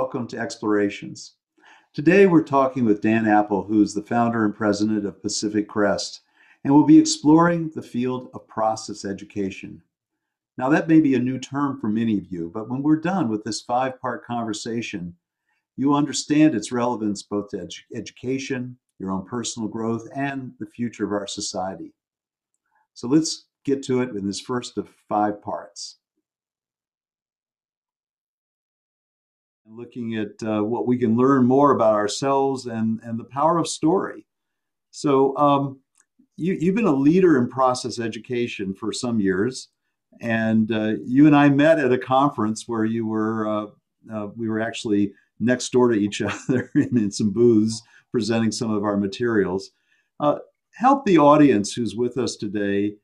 welcome to Explorations. Today we're talking with Dan Apple, who's the founder and president of Pacific Crest, and we'll be exploring the field of process education. Now, that may be a new term for many of you, but when we're done with this five-part conversation, you understand its relevance both to education, your own personal growth, and the future of our society. So let's get to it in this first of five parts. Looking at what we can learn more about ourselves and the power of story. So you've been a leader in process education for some years, and you and I met at a conference where we were actually next door to each other in some booths presenting some of our materials. Help the audience who's with us today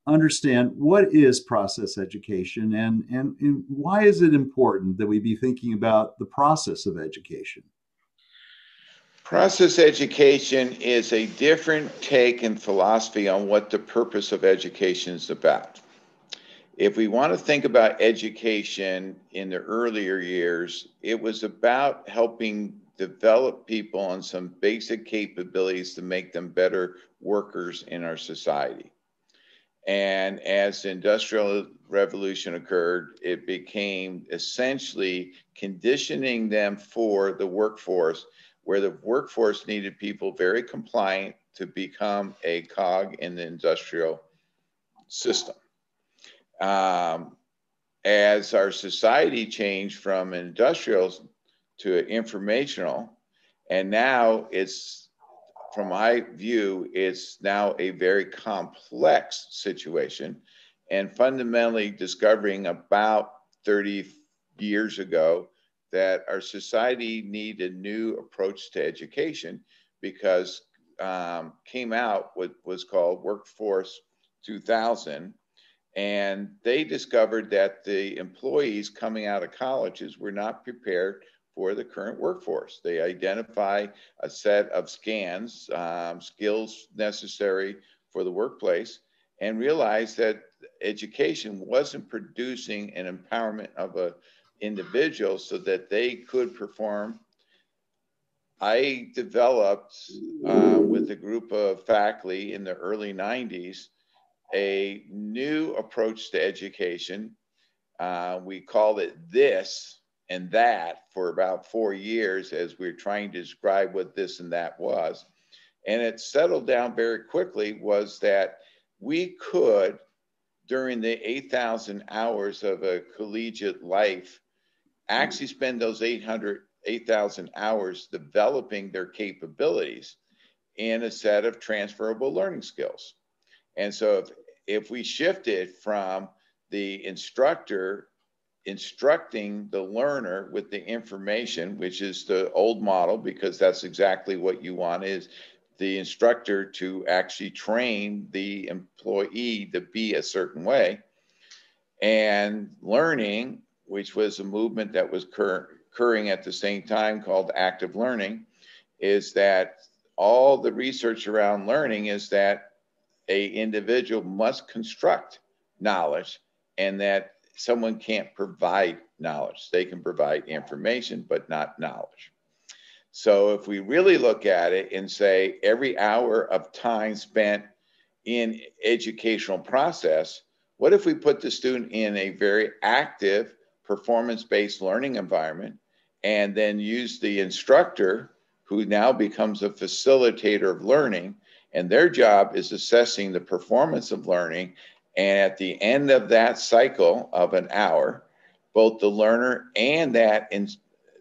understand what is process education and why is it important that we be thinking about the process of education? Process education is a different take and philosophy on what the purpose of education is about. If we want to think about education in the earlier years, it was about helping develop people on some basic capabilities to make them better workers in our society. And as the Industrial Revolution occurred, it became essentially conditioning them for the workforce, where the workforce needed people very compliant to become a cog in the industrial system. As our society changed from industrial to informational, and now it's, from my view, it's now a very complex situation, and fundamentally discovering about 30 years ago that our society needed a new approach to education because came out what was called Workforce 2000, and they discovered that the employees coming out of colleges were not prepared for the current workforce. They identify a set of skills necessary for the workplace, and realize that education wasn't producing an empowerment of an individual so that they could perform. I developed with a group of faculty in the early 90s a new approach to education. We called it this and that for about 4 years as we were trying to describe what this and that was. And it settled down very quickly was that we could, during the 8,000 hours of a collegiate life, actually spend those 8,000 hours developing their capabilities in a set of transferable learning skills. And so if we shifted from the instructor instructing the learner with the information, which is the old model, because that's exactly what you want, is the instructor to actually train the employee to be a certain way, and learning, which was a movement that was occurring at the same time called active learning, is that all the research around learning is that an individual must construct knowledge, and that someone can't provide knowledge. They can provide information, but not knowledge. So if we really look at it and say every hour of time spent in educational process, what if we put the student in a very active performance-based learning environment and then use the instructor, who now becomes a facilitator of learning, and their job is assessing the performance of learning. And at the end of that cycle of an hour, both the learner and that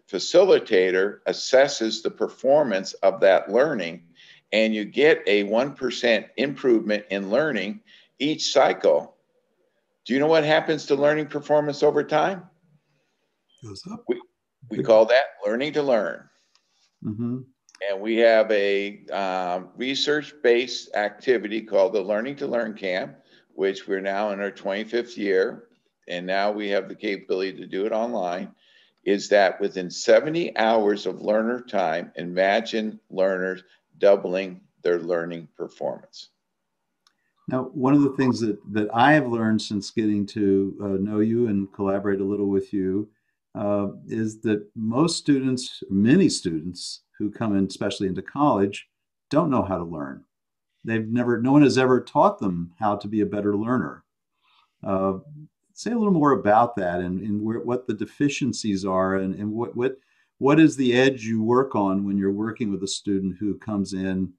facilitator assesses the performance of that learning, and you get a 1% improvement in learning each cycle. Do you know what happens to learning performance over time? Goes up. We call that learning to learn. Mm-hmm. And we have a research-based activity called the Learning to Learn Camp, which we're now in our 25th year, and now we have the capability to do it online, is that within 70 hours of learner time, imagine learners doubling their learning performance. Now, one of the things that I have learned since getting to know you and collaborate a little with you is that most students, many students who come in, especially into college, don't know how to learn. No one has ever taught them how to be a better learner. Uh, Say a little more about that and what the deficiencies are and what is the edge you work on when you're working with a student who comes in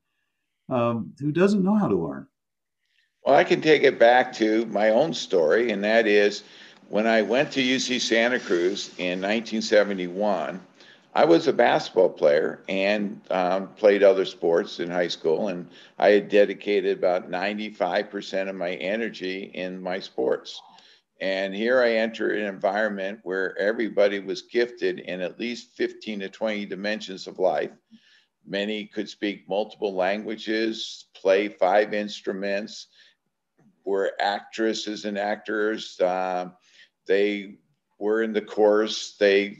who doesn't know how to learn. Well, I can take it back to my own story, and that is when I went to UC Santa Cruz in 1971. I was a basketball player and played other sports in high school, and I had dedicated about 95% of my energy in my sports. And here I enter an environment where everybody was gifted in at least 15 to 20 dimensions of life. Many could speak multiple languages, play 5 instruments, were actresses and actors. They were in the chorus. They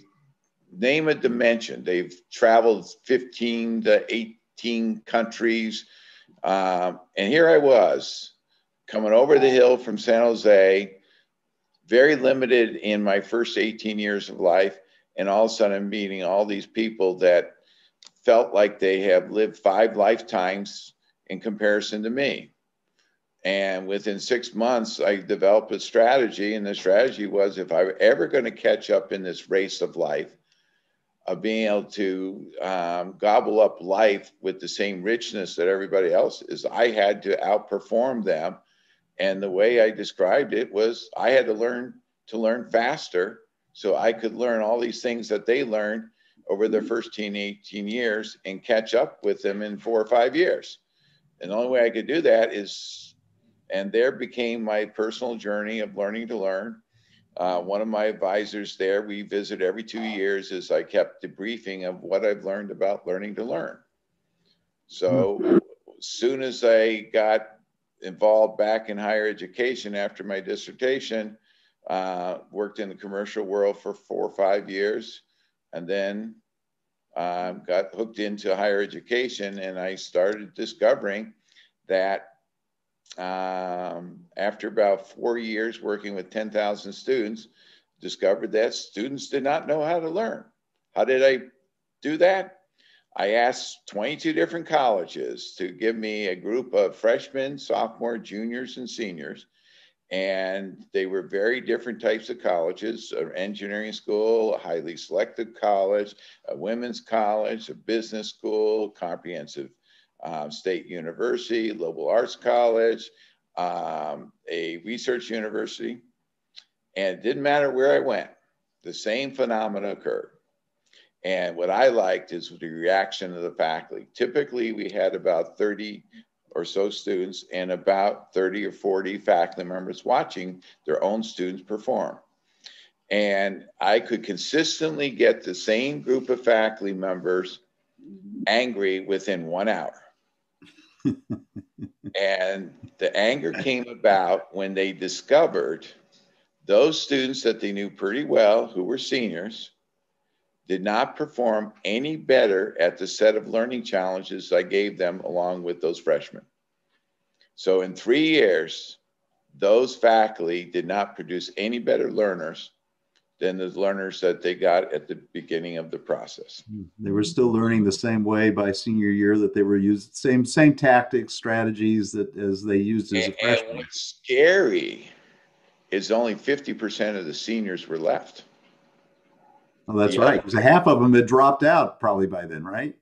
name a dimension. They've traveled 15 to 18 countries. And here I was coming over the hill from San Jose, very limited in my first 18 years of life. And all of a sudden I'm meeting all these people that felt like they have lived 5 lifetimes in comparison to me. And within 6 months, I developed a strategy. And the strategy was if I were ever going to catch up in this race of life, of being able to gobble up life with the same richness that everybody else is, I had to outperform them. And the way I described it was I had to learn faster so I could learn all these things that they learned over their first 18 years and catch up with them in 4 or 5 years. And the only way I could do that is, and there became my personal journey of learning to learn. One of my advisors there, we visit every 2 years, as I kept debriefing of what I've learned about learning to learn. So as soon as I got involved back in higher education after my dissertation, worked in the commercial world for 4 or 5 years, and then got hooked into higher education. And I started discovering that after about 4 years working with 10,000 students, discovered that students did not know how to learn. How did I do that? I asked 22 different colleges to give me a group of freshmen, sophomore, juniors, and seniors. And they were very different types of colleges: an engineering school, a highly selective college, a women's college, a business school, comprehensive state university, liberal arts college, a research university. And it didn't matter where I went, the same phenomena occurred. And what I liked is the reaction of the faculty. Typically, we had about 30 or so students and about 30 or 40 faculty members watching their own students perform. And I could consistently get the same group of faculty members angry within 1 hour. And the anger came about when they discovered those students that they knew pretty well, who were seniors, did not perform any better at the set of learning challenges I gave them along with those freshmen. So in 3 years, those faculty did not produce any better learners than the learners that they got at the beginning of the process. They were still learning the same way by senior year that they were using same tactics, strategies that as they used as a freshman. And what's scary is only 50% of the seniors were left. Oh, that's right. Because half of them had dropped out probably by then, right?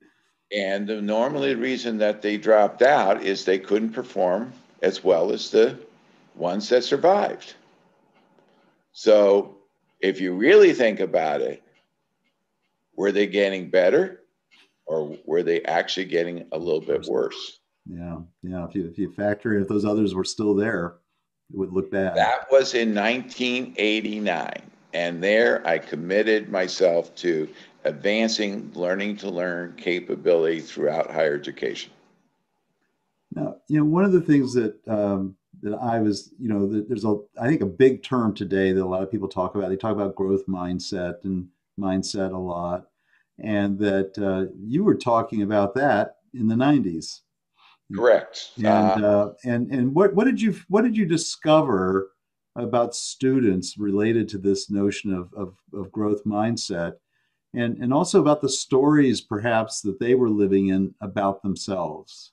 And normally the reason that they dropped out is they couldn't perform as well as the ones that survived. So if you really think about it, were they getting better or were they actually getting a little bit worse? Yeah. If you factor in if those others were still there, it would look bad. That was in 1989. And there I committed myself to advancing learning to learn capability throughout higher education. Now, one of the things that I was, there's I think a big term today that a lot of people talk about. They talk about growth mindset and mindset a lot, and that you were talking about that in the '90s. Correct. And what did you discover about students related to this notion of growth mindset, and also about the stories perhaps that they were living in about themselves.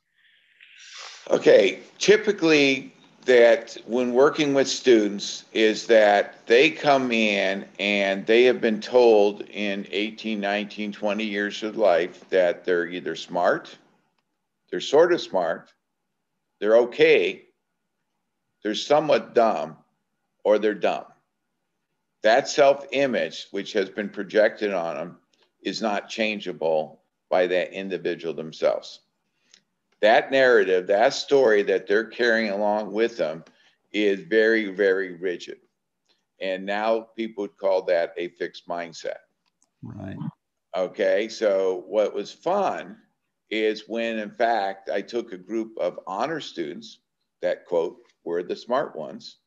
Okay, typically that when working with students is that they come in and they have been told in 18, 19, 20 years of life that they're either smart, they're sort of smart, they're okay, they're somewhat dumb, or they're dumb. That self-image, which has been projected on them, is not changeable by that individual themselves. That narrative, that story that they're carrying along with them is very, very rigid. And now people would call that a fixed mindset. Right. Okay, so what was fun is when, in fact, I took a group of honor students that, quote, were the smart ones,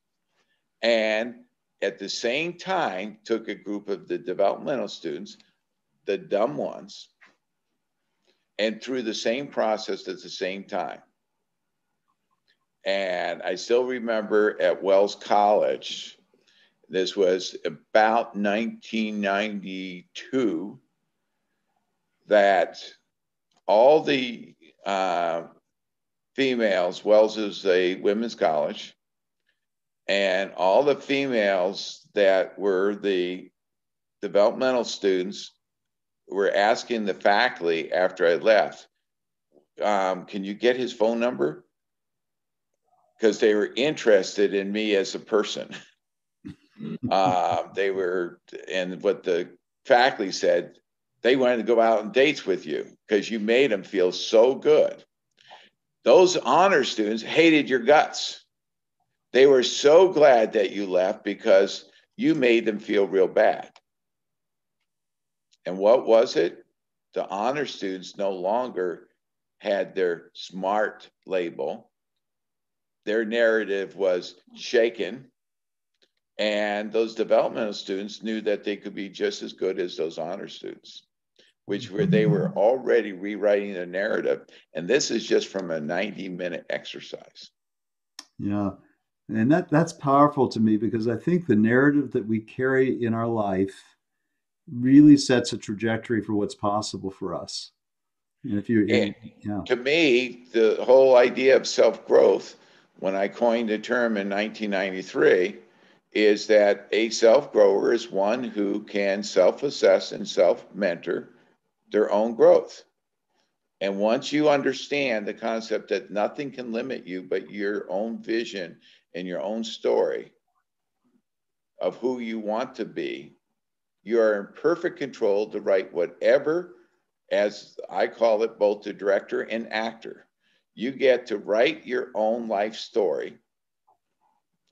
and at the same time took a group of the developmental students, the dumb ones, and through the same process at the same time. And I still remember at Wells College, this was about 1992, that all the females, Wells is a women's college, and all the females that were the developmental students were asking the faculty after I left, can you get his phone number? Because they were interested in me as a person. They were, and what the faculty said, they wanted to go out on dates with you because you made them feel so good. Those honor students hated your guts. They were so glad that you left because you made them feel real bad. And what was it? The honor students no longer had their smart label. Their narrative was shaken. And those developmental students knew that they could be just as good as those honor students, which were they were already rewriting their narrative. And this is just from a 90-minute exercise. Yeah. And that's powerful to me because I think the narrative that we carry in our life really sets a trajectory for what's possible for us. And if you, And yeah, to me, the whole idea of self-growth, when I coined the term in 1993, is that a self-grower is one who can self-assess and self-mentor their own growth. And once you understand the concept that nothing can limit you but your own vision and your own story of who you want to be, you are in perfect control to write whatever, as I call it, both the director and actor. You get to write your own life story.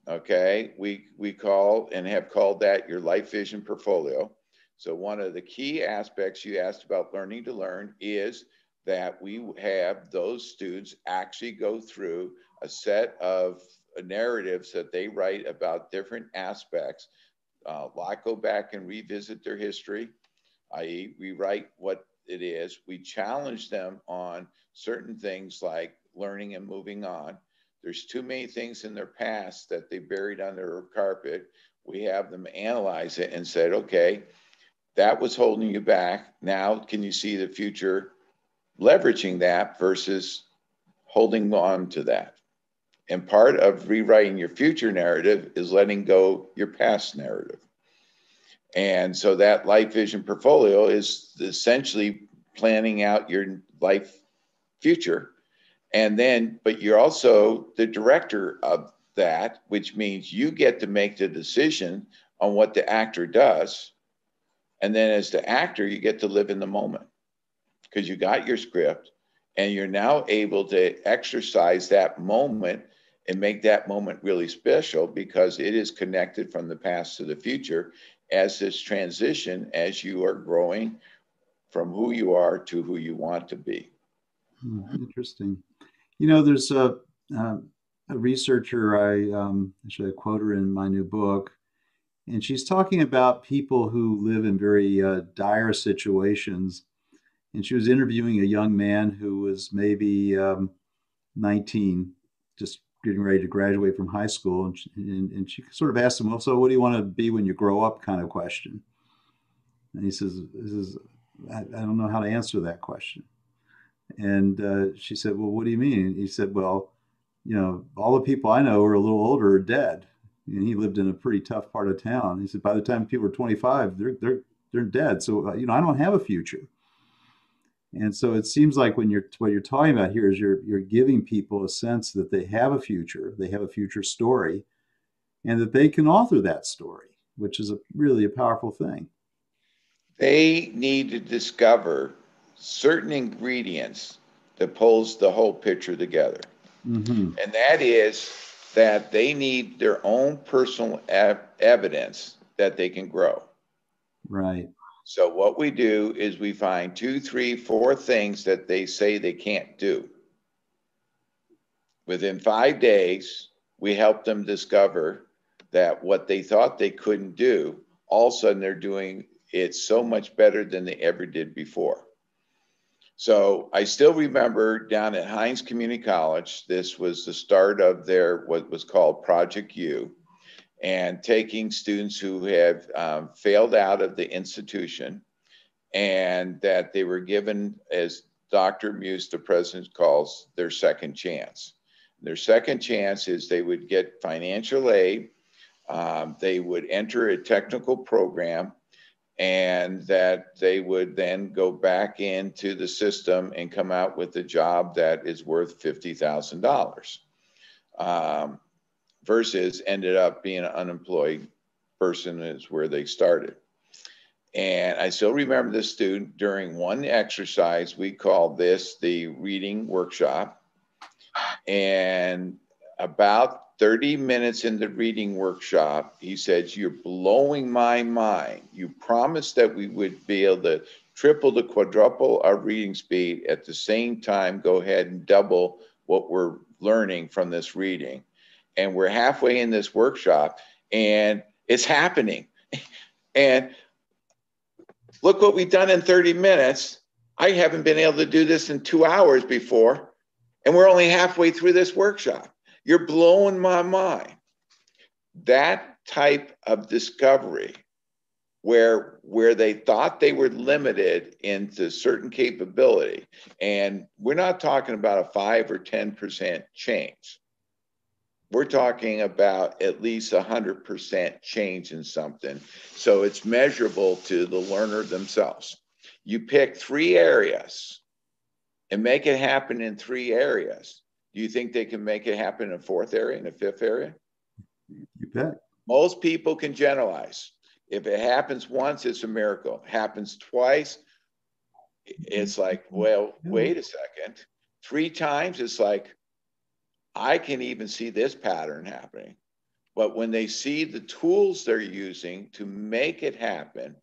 Okay, we call and have called that your life vision portfolio. So one of the key aspects you asked about learning to learn is that we have those students actually go through a set of narratives that they write about different aspects. A lot go back and revisit their history, i.e., rewrite what it is. We challenge them on certain things like learning and moving on. There's too many things in their past that they buried under a carpet. We have them analyze it and said, okay, that was holding you back. Now, can you see the future leveraging that versus holding on to that? And part of rewriting your future narrative is letting go your past narrative. And so that life vision portfolio is essentially planning out your life future. And then, but you're also the director of that, which means you get to make the decision on what the actor does. And then as the actor, you get to live in the moment because you got your script and you're now able to exercise that moment and make that moment really special because it is connected from the past to the future as this transition as you are growing from who you are to who you want to be. Interesting. You know, there's a researcher, actually I quote her in my new book, and she's talking about people who live in very dire situations. And she was interviewing a young man who was maybe 19, just getting ready to graduate from high school, and she sort of asked him, well, so what do you want to be when you grow up, kind of question. And he says, I don't know how to answer that question. And she said, well, what do you mean? And he said, well, all the people I know who are a little older are dead. And he lived in a pretty tough part of town. He said, by the time people are 25, they're dead. So, I don't have a future. And so it seems like what you're talking about here is you're giving people a sense that they have a future, they have a future story, and that they can author that story, which is really a powerful thing. They need to discover certain ingredients that pulls the whole picture together. Mm-hmm. And that is that they need their own personal evidence that they can grow. Right. So what we do is we find 2, 3, 4 things that they say they can't do. Within 5 days, we help them discover that what they thought they couldn't do, all of a sudden they're doing it so much better than they ever did before. So I still remember down at Hines Community College, this was the start of their what was called Project U, and taking students who have failed out of the institution and that they were given, as Dr. Muse, the president, calls, their second chance. Their second chance is they would get financial aid, they would enter a technical program, and that they would then go back into the system and come out with a job that is worth $50,000 versus ended up being an unemployed person is where they started. And I still remember this student during one exercise, we called this the reading workshop. And about 30 minutes in the reading workshop, he said, you're blowing my mind. You promised that we would be able to triple to quadruple our reading speed at the same time, go ahead and double what we're learning from this reading. And we're halfway in this workshop and it's happening. And look what we've done in 30 minutes. I haven't been able to do this in 2 hours before. And we're only halfway through this workshop. You're blowing my mind. That type of discovery where they thought they were limited into certain capability, and we're not talking about a 5 or 10% change. We're talking about at least 100% change in something. So it's measurable to the learner themselves. You pick 3 areas and make it happen in 3 areas. Do you think they can make it happen in a 4th area, in a 5th area? You bet. Most people can generalize. If it happens once, it's a miracle. Happens twice, it's like, well, wait a second. 3 times, it's like, I can even see this pattern happening. But when they see the tools they're using to make it happen,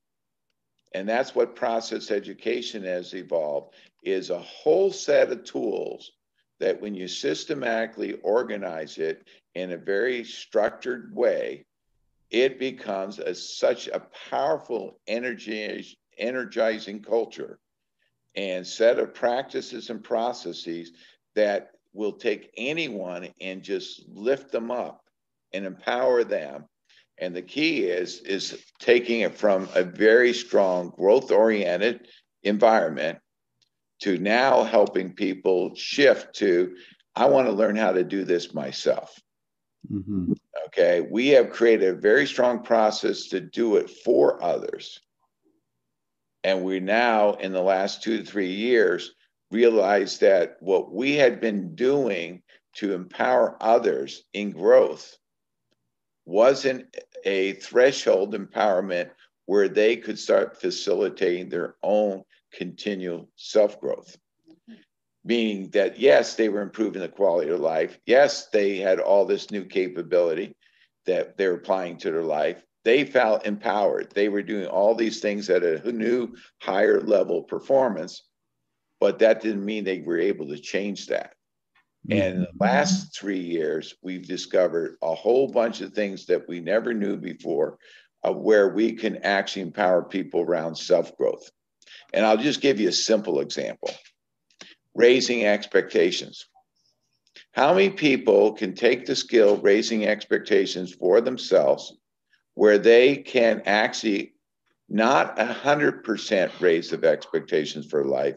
and that's what process education has evolved, is a whole set of tools that when you systematically organize it in a very structured way, it becomes such a powerful energizing culture and set of practices and processes that will take anyone and just lift them up and empower them. And the key is taking it from a very strong growth-oriented environment to now helping people shift to, I want to learn how to do this myself. Mm-hmm. Okay, we have created a very strong process to do it for others. And we now, in the last 2 to 3 years, realized that what we had been doing to empower others in growth wasn't a threshold empowerment where they could start facilitating their own continual self-growth. Meaning that, yes, they were improving the quality of life. Yes, they had all this new capability that they're applying to their life. They felt empowered. They were doing all these things at a new, higher level performance, but that didn't mean they were able to change that. And in the last 3 years, we've discovered a whole bunch of things that we never knew before of where we can actually empower people around self-growth. And I'll just give you a simple example. Raising expectations. How many people can take the skill of raising expectations for themselves where they can actually not 100% raise the expectations for life,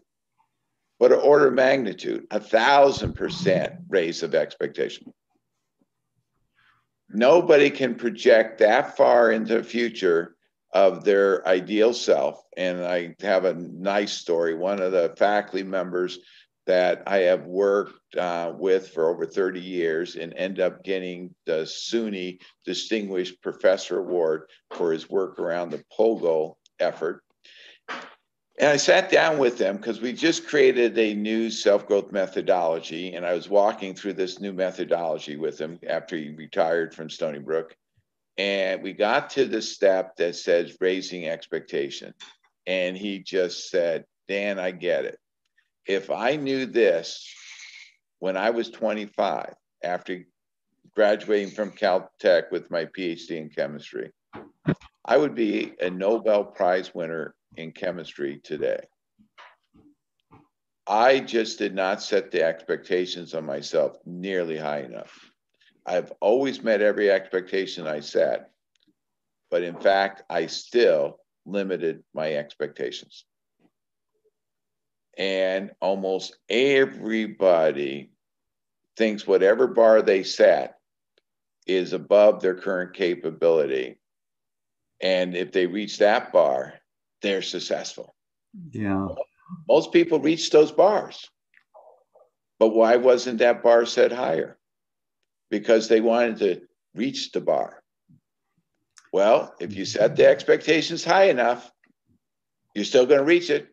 but an order of magnitude, 1,000% raise of expectation? Nobody can project that far into the future of their ideal self. And I have a nice story. One of the faculty members that I have worked with for over 30 years and end up getting the SUNY Distinguished Professor Award for his work around the POGO effort. And I sat down with them because we just created a new self-growth methodology. And I was walking through this new methodology with him after he retired from Stony Brook. And we got to the step that says raising expectation. And he just said, Dan, I get it. If I knew this when I was 25, after graduating from Caltech with my PhD in chemistry, I would be a Nobel Prize winner in chemistry today. I just did not set the expectations on myself nearly high enough. I've always met every expectation I set, but in fact, I still limited my expectations. And almost everybody thinks whatever bar they set is above their current capability. And if they reach that bar, they're successful. Yeah. Most people reach those bars. But why wasn't that bar set higher? Because they wanted to reach the bar. Well, if you set the expectations high enough, you're still going to reach it.